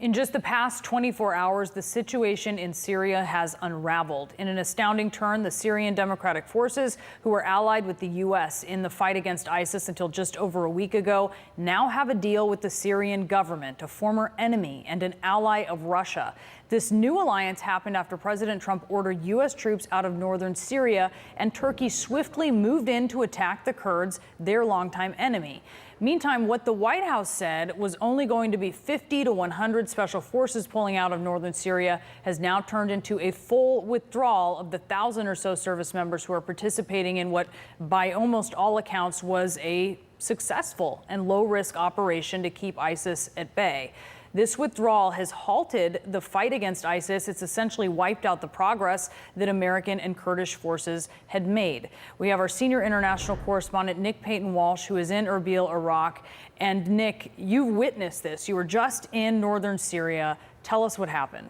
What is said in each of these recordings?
In just the past 24 hours, the situation in Syria has unraveled. In an astounding turn, the Syrian Democratic Forces, who were allied with the U.S. in the fight against ISIS until just over a week ago, now have a deal with the Syrian government, a former enemy and an ally of Russia. This new alliance happened after President Trump ordered U.S. troops out of northern Syria, and Turkey swiftly moved in to attack the Kurds, their longtime enemy. Meantime, what the White House said was only going to be 50 to 100 special forces pulling out of northern Syria has now turned into a full withdrawal of the 1,000 or so service members who are participating in what, by almost all accounts, was a successful and low-risk operation to keep ISIS at bay. This withdrawal has halted the fight against ISIS. It's essentially wiped out the progress that American and Kurdish forces had made. We have our senior international correspondent, Nick Payton-Walsh, who is in Erbil, Iraq. And Nick, you've witnessed this. You were just in northern Syria. Tell us what happened.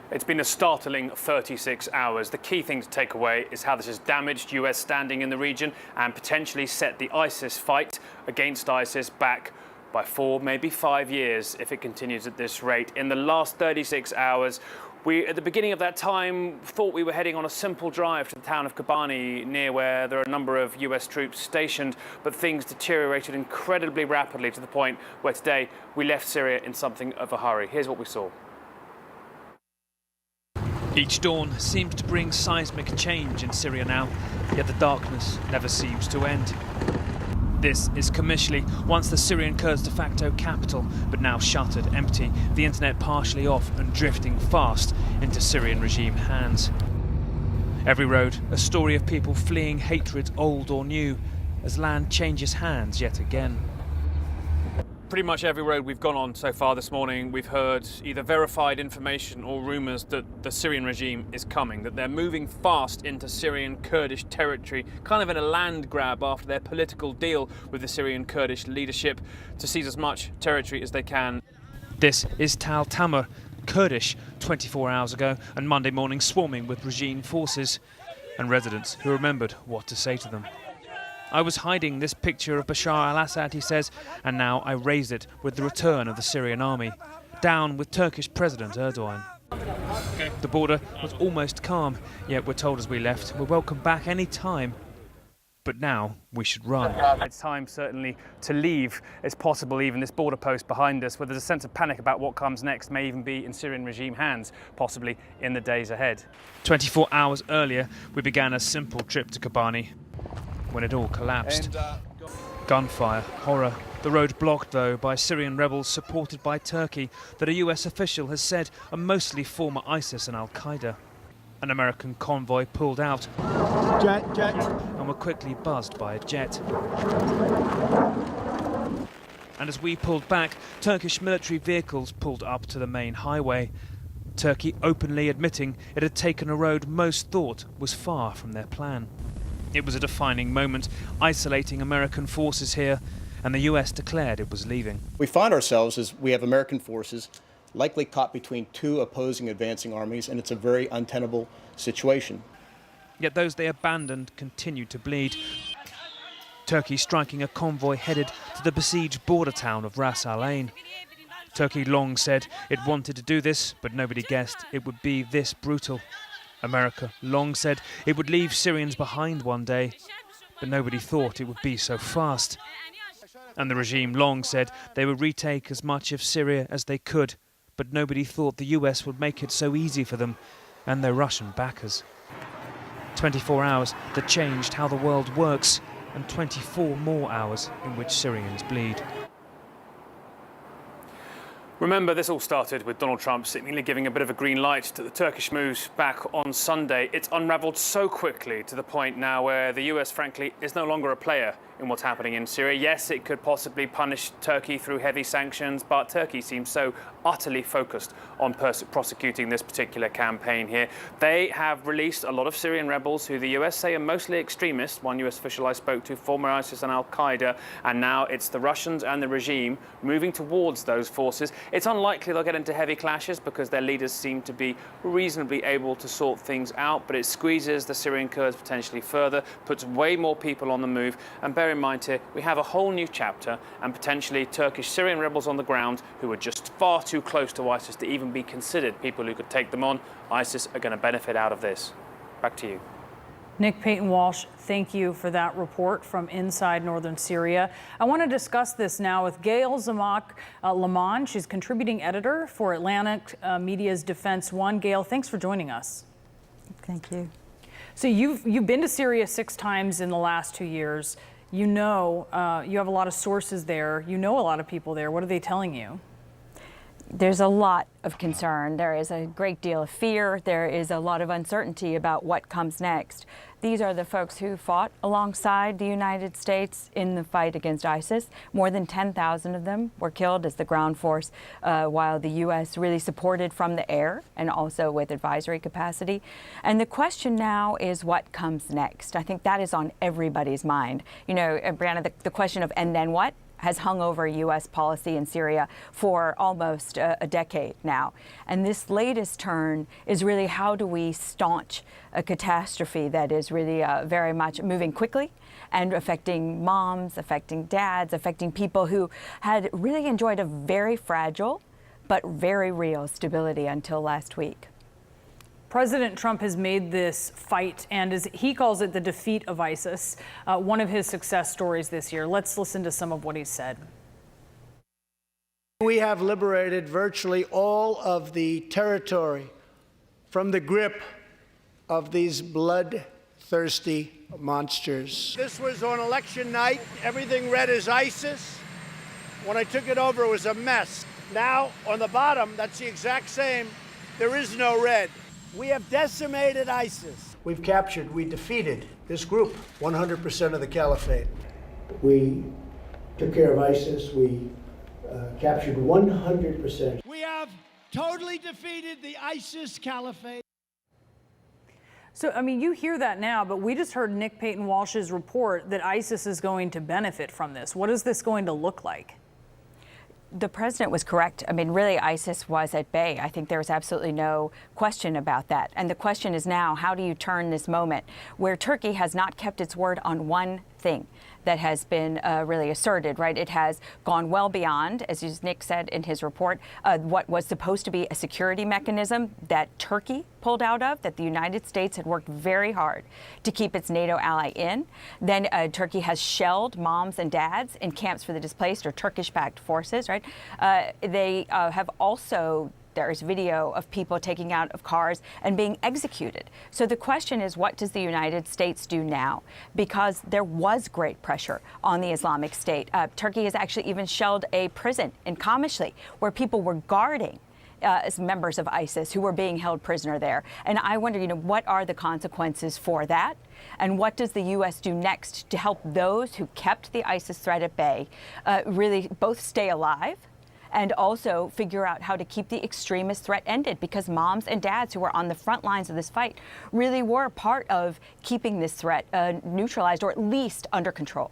It's been a startling 36 hours. The key thing to take away is how this has damaged US standing in the region and potentially set the ISIS fight against ISIS back by 4, maybe 5 years if it continues at this rate. In the last 36 hours, we, at the beginning of that time, thought we were heading on a simple drive to the town of Kobani, near where there are a number of US troops stationed, but things deteriorated incredibly rapidly to the point where today we left Syria in something of a hurry. Here's what we saw. Each dawn seems to bring seismic change in Syria now, yet the darkness never seems to end. This is Qamishli, once the Syrian Kurds' de facto capital, but now shuttered, empty, the internet partially off and drifting fast into Syrian regime hands. Every road, a story of people fleeing hatred, old or new, as land changes hands yet again. Pretty much every road we've gone on so far this morning, we've heard either verified information or rumours that the Syrian regime is coming, that they're moving fast into Syrian Kurdish territory, kind of in a land grab after their political deal with the Syrian Kurdish leadership to seize as much territory as they can. This is Tal Tamr, Kurdish, 24 hours ago, and Monday morning swarming with regime forces and residents who remembered what to say to them. I was hiding this picture of Bashar al-Assad, he says, and now I raise it with the return of the Syrian army, down with Turkish President Erdogan. The border was almost calm, yet we're told as we left, we're welcome back any time. But now we should run. It's time, certainly, to leave. It's possible even this border post behind us, where there's a sense of panic about what comes next, may even be in Syrian regime hands, possibly in the days ahead. 24 hours earlier, we began a simple trip to Kobani, when it all collapsed. Gunfire, horror. The road blocked, though, by Syrian rebels supported by Turkey that a US official has said are mostly former ISIS and Al-Qaeda. An American convoy pulled out Jet. and were quickly buzzed by a jet. And as we pulled back, Turkish military vehicles pulled up to the main highway. Turkey openly admitting it had taken a road most thought was far from their plan. It was a defining moment, isolating American forces here, and the US declared it was leaving. We find ourselves as we have American forces likely caught between two opposing advancing armies, and it's a very untenable situation. Yet those they abandoned continued to bleed. Turkey striking a convoy headed to the besieged border town of Ras Al Ain. Turkey long said it wanted to do this, but nobody guessed it would be this brutal. America long said it would leave Syrians behind one day, but nobody thought it would be so fast. And the regime long said they would retake as much of Syria as they could, but nobody thought the US would make it so easy for them and their Russian backers. 24 hours that changed how the world works, and 24 more hours in which Syrians bleed. Remember, this all started with Donald Trump seemingly giving a bit of a green light to the Turkish moves back on Sunday. It's unravelled so quickly to the point now where the US, frankly, is no longer a player in what's happening in Syria. Yes, it could possibly punish Turkey through heavy sanctions, but Turkey seems so utterly focused on prosecuting this particular campaign here. They have released a lot of Syrian rebels who the US say are mostly extremists. One US official I spoke to, former ISIS and Al-Qaeda, and now it's the Russians and the regime moving towards those forces. It's unlikely they'll get into heavy clashes because their leaders seem to be reasonably able to sort things out, but it squeezes the Syrian Kurds potentially further, puts way more people on the move. And bear in mind here, we have a whole new chapter and potentially Turkish Syrian rebels on the ground who are just far too close to ISIS to even be considered people who could take them on. ISIS are going to benefit out of this. Back to you. Nick Paton-Walsh, thank you for that report from inside northern Syria. I want to discuss this now with Gail Zmak-Lamond. She's contributing editor for Atlantic Media's Defense One. Gail, thanks for joining us. Thank you. So you've been to Syria 6 times in the last 2 years. You know, you have a lot of sources there. You know a lot of people there. What are they telling you? There's a lot of concern. There is a great deal of fear. There is a lot of uncertainty about what comes next. These are the folks who fought alongside the United States in the fight against ISIS. More than 10,000 of them were killed as the ground force, while the U.S. really supported from the air and also with advisory capacity. And the question now is what comes next. I think that is on everybody's mind. You know, Brianna, the question of and then what has hung over U.S. policy in Syria for almost a decade now. And this latest turn is really how do we staunch a catastrophe that is really very much moving quickly and affecting moms, affecting dads, affecting people who had really enjoyed a very fragile but very real stability until last week. President Trump has made this fight, and as he calls it, the defeat of ISIS, one of his success stories this year. Let's listen to some of what he said. We have liberated virtually all of the territory from the grip of these bloodthirsty monsters. This was on election night. Everything read as ISIS. When I took it over, it was a mess. Now, on the bottom, that's the exact same. There is no red. We have decimated ISIS. We've captured, we defeated this group, 100% of the caliphate. We took care of ISIS. We captured 100%. We have totally defeated the ISIS caliphate. So, I mean, you hear that now, but we just heard Nick Paton-Walsh's report that ISIS is going to benefit from this. What is this going to look like? The president was correct. I mean, really, ISIS was at bay. I think there was absolutely no question about that. And the question is now, how do you turn this moment where Turkey has not kept its word on one thing that has been really asserted, right? It has gone well beyond, as Nick said in his report, what was supposed to be a security mechanism that Turkey pulled out of, that the United States had worked very hard to keep its NATO ally in. Then Turkey has shelled moms and dads in camps for the displaced or Turkish-backed forces, right? They have also there's video of people taking out of cars and being executed. So the question is, what does the United States do now? Because there was great pressure on the Islamic State. Turkey has actually even shelled a prison in Kamishli where people were guarding as members of ISIS who were being held prisoner there. And I wonder, you know, what are the consequences for that? And what does the U.S. do next to help those who kept the ISIS threat at bay really both stay alive and also figure out how to keep the extremist threat ended, because moms and dads who were on the front lines of this fight really were part of keeping this threat neutralized or at least under control.